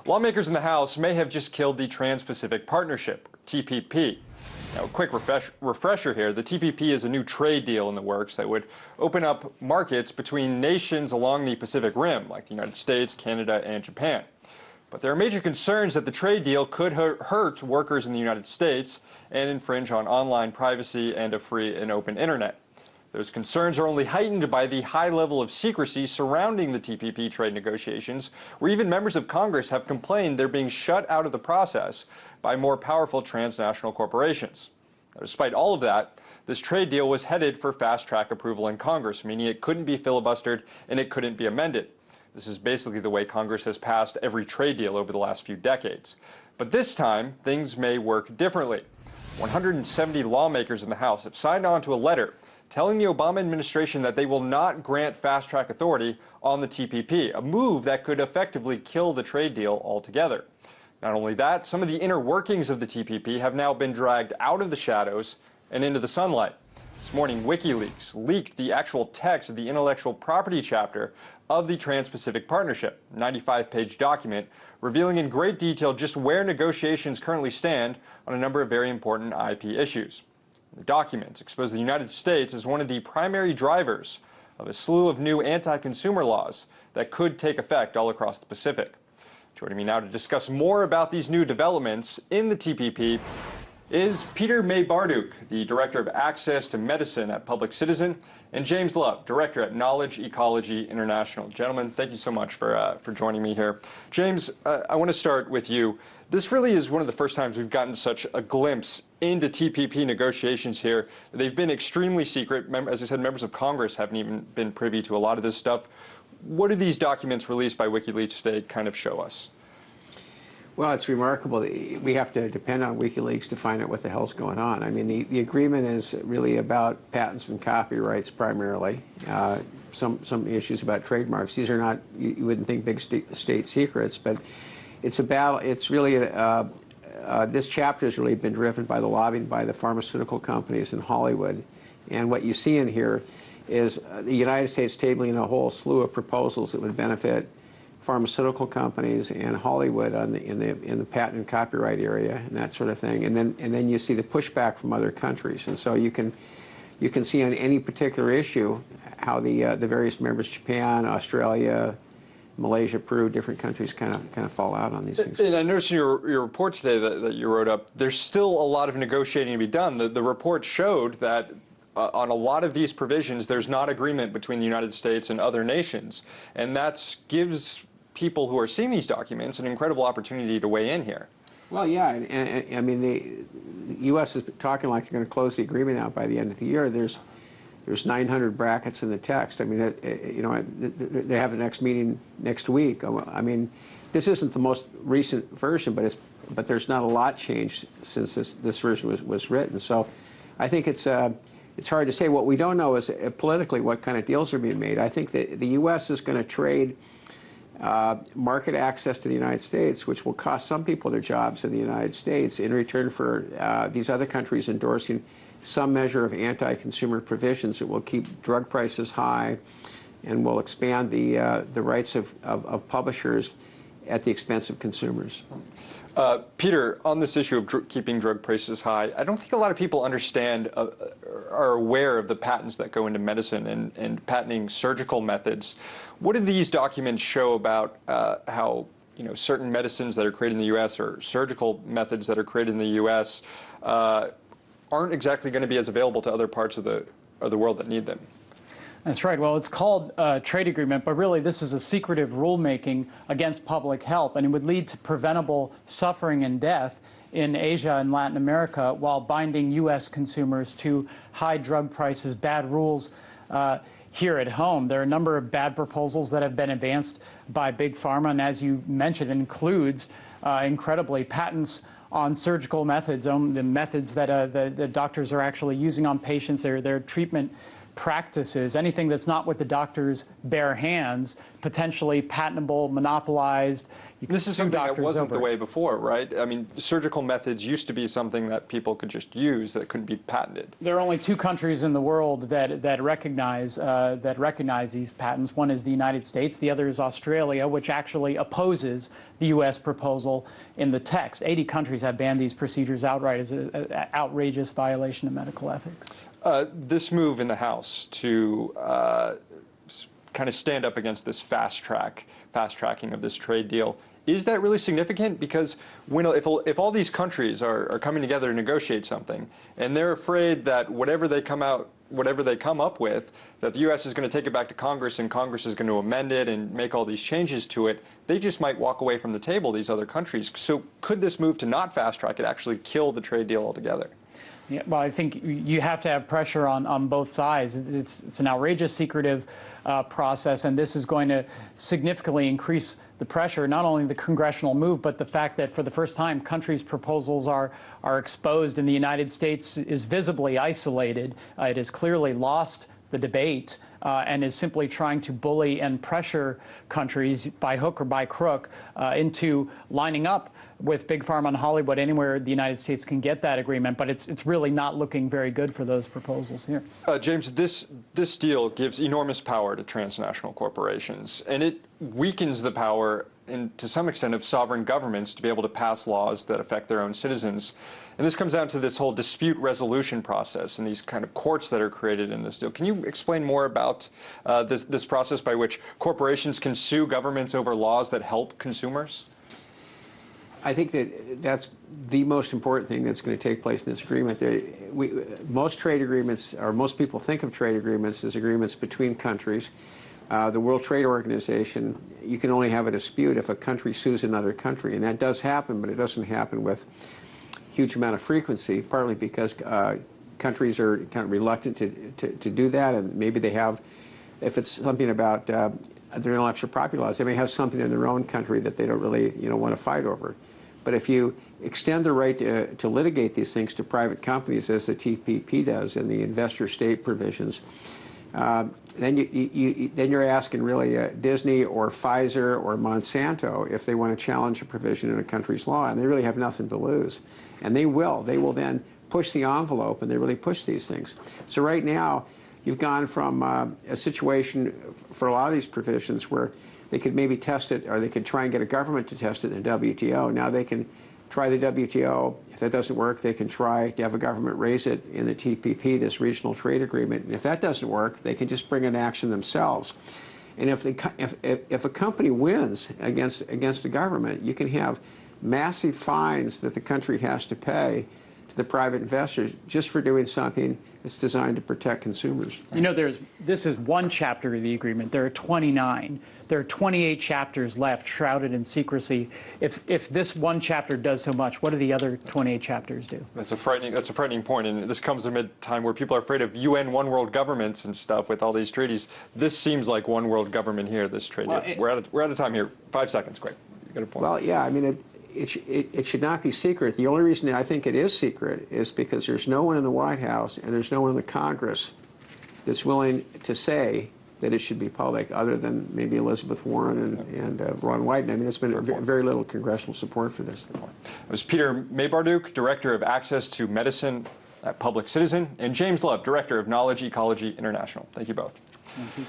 Lawmakers in the House may have just killed the Trans-Pacific Partnership, TPP. Now, a quick refresher here, the TPP is a new trade deal in the works that would open up markets between nations along the Pacific Rim, like the United States, Canada, and Japan. But there are major concerns that the trade deal could hurt workers in the United States and infringe on online privacy and a free and open internet. Those concerns are only heightened by the high level of secrecy surrounding the TPP trade negotiations, where even members of Congress have complained they're being shut out of the process by more powerful transnational corporations. Now, despite all of that, this trade deal was headed for fast-track approval in Congress, meaning it couldn't be filibustered and it couldn't be amended. This is basically the way Congress has passed every trade deal over the last few decades. But this time, things may work differently. 170 lawmakers in the House have signed on to a letter telling the Obama administration that they will not grant fast-track authority on the TPP, a move that could effectively kill the trade deal altogether. Not only that, some of the inner workings of the TPP have now been dragged out of the shadows and into the sunlight. This morning, WikiLeaks leaked the actual text of the intellectual property chapter of the Trans-Pacific Partnership, a 95-page document revealing in great detail just where negotiations currently stand on a number of very important IP issues. The documents expose the United States as one of the primary drivers of a slew of new anti-consumer laws that could take effect all across the Pacific. Joining me now to discuss more about these new developments in the TPP is Peter Maybarduk, the Director of Access to Medicine at Public Citizen, and James Love, Director at Knowledge Ecology International. Gentlemen, thank you so much for joining me here. James, I want to start with you. This really is one of the first times we've gotten such a glimpse into TPP negotiations here. They've been extremely secret. As I said, members of Congress haven't even been privy to a lot of this stuff. What do these documents released by WikiLeaks today kind of show us? Well, it's remarkable. We have to depend on WikiLeaks to find out what the hell's going on. I mean, the agreement is really about patents and copyrights primarily. Some issues about trademarks. These are not, you wouldn't think, big state secrets, but it's a battle. It's really, this chapter has really been driven by the lobbying by the pharmaceutical companies in Hollywood. And what you see in here is the United States tabling a whole slew of proposals that would benefit pharmaceutical companies and Hollywood in the patent and copyright area and that sort of thing, and then you see the pushback from other countries, and so you can see on any particular issue how the various members, Japan, Australia, Malaysia, Peru, different countries kind of fall out on these things. And I noticed in your report today that you wrote up, there's still a lot of negotiating to be done. The report showed that on a lot of these provisions, there's not agreement between the United States and other nations, and that gives people who are seeing these documents an incredible opportunity to weigh in here. Well, yeah, and I mean, the U.S. is talking like they're going to close the agreement out by the end of the year. There's 900 brackets in the text. I mean, you know, they have the next meeting next week. I mean, this isn't the most recent version, but there's not a lot changed since this version was written. So, I think it's hard to say. What we don't know is politically what kind of deals are being made. I think that the U.S. is going to trade market access to the United States, which will cost some people their jobs in the United States, in return for these other countries endorsing some measure of anti-consumer provisions that will keep drug prices high and will expand the rights of publishers at the expense of consumers. Peter, on this issue of keeping drug prices high, I don't think a lot of people understand, are aware of the patents that go into medicine and patenting surgical methods. What do these documents show about how certain medicines that are created in the U.S. or surgical methods that are created in the U.S. Aren't exactly going to be as available to other parts of the world that need them? That's right. Well, it's called a trade agreement, but really this is a secretive rulemaking against public health, and it would lead to preventable suffering and death in Asia and Latin America while binding U.S. consumers to high drug prices, bad rules here at home. There are a number of bad proposals that have been advanced by Big Pharma, and as you mentioned, includes, incredibly, patents on surgical methods, the methods that the doctors are actually using on patients, their treatment practices, anything that's not with the doctor's bare hands, potentially patentable, monopolized, You can This is sue something that doctors wasn't over the it. way before, right? I mean, surgical methods used to be something that people could just use that couldn't be patented. There are only two countries in the world that recognize these patents. One is the United States. The other is Australia, which actually opposes the U.S. proposal in the text. 80 countries have banned these procedures outright as an outrageous violation of medical ethics. This move in the House to kind of stand up against this fast tracking of this trade deal, is that really significant? Because if all these countries are coming together to negotiate something, and they're afraid that whatever they come up with, that the U.S. is going to take it back to Congress, and Congress is going to amend it and make all these changes to it, they just might walk away from the table, these other countries. So could this move to not fast track it actually kill the trade deal altogether? Yeah, well, I think you have to have pressure on both sides. It's an outrageous secretive process, and this is going to significantly increase the pressure, not only the congressional move, but the fact that for the first time, countries' proposals are exposed, and the United States is visibly isolated. It has clearly lost the debate and is simply trying to bully and pressure countries by hook or by crook into lining up with Big Pharma and Hollywood anywhere the United States can get that agreement. But it's really not looking very good for those proposals here. James, this deal gives enormous power to transnational corporations, and it weakens the power, to some extent, of sovereign governments to be able to pass laws that affect their own citizens. And this comes down to this whole dispute resolution process and these kind of courts that are created in this deal. Can you explain more about this process by which corporations can sue governments over laws that help consumers? I think that's the most important thing that's going to take place in this agreement. Most trade agreements, or most people think of trade agreements as agreements between countries. The World Trade Organization, you can only have a dispute if a country sues another country, and that does happen, but it doesn't happen with huge amount of frequency, partly because countries are kind of reluctant to do that, and maybe they have, if it's something about their intellectual property laws, they may have something in their own country that they don't really want to fight over. But if you extend the right to litigate these things to private companies, as the TPP does in the investor-state provisions, then you're asking really Disney or Pfizer or Monsanto if they want to challenge a provision in a country's law, and they really have nothing to lose. And they will. They will then push the envelope, and they really push these things. So right now, you've gone from a situation for a lot of these provisions where they could maybe test it, or they could try and get a government to test it in the WTO. Now they can try the WTO. If that doesn't work, they can try to have a government raise it in the TPP, this regional trade agreement. And if that doesn't work, they can just bring an action themselves. And if a company wins against a government, you can have massive fines that the country has to pay to the private investors just for doing something that's designed to protect consumers. You know, this is one chapter of the agreement. There are 29. There are 28 chapters left, shrouded in secrecy. If this one chapter does so much, what do the other 28 chapters do? That's a frightening point, and this comes amid a time where people are afraid of UN one world governments and stuff with all these treaties. This seems like one world government here, this trade deal. We're out of time here. 5 seconds, quick. You got a point. Well, yeah, I mean, it should not be secret. The only reason I think it is secret is because there's no one in the White House and there's no one in the Congress that's willing to say that it should be public, other than maybe Elizabeth Warren and Ron Wyden. I mean, it's been very little congressional support for this. It was Peter Maybarduk, Director of Access to Medicine at Public Citizen, and James Love, Director of Knowledge Ecology International. Thank you both. Thank you.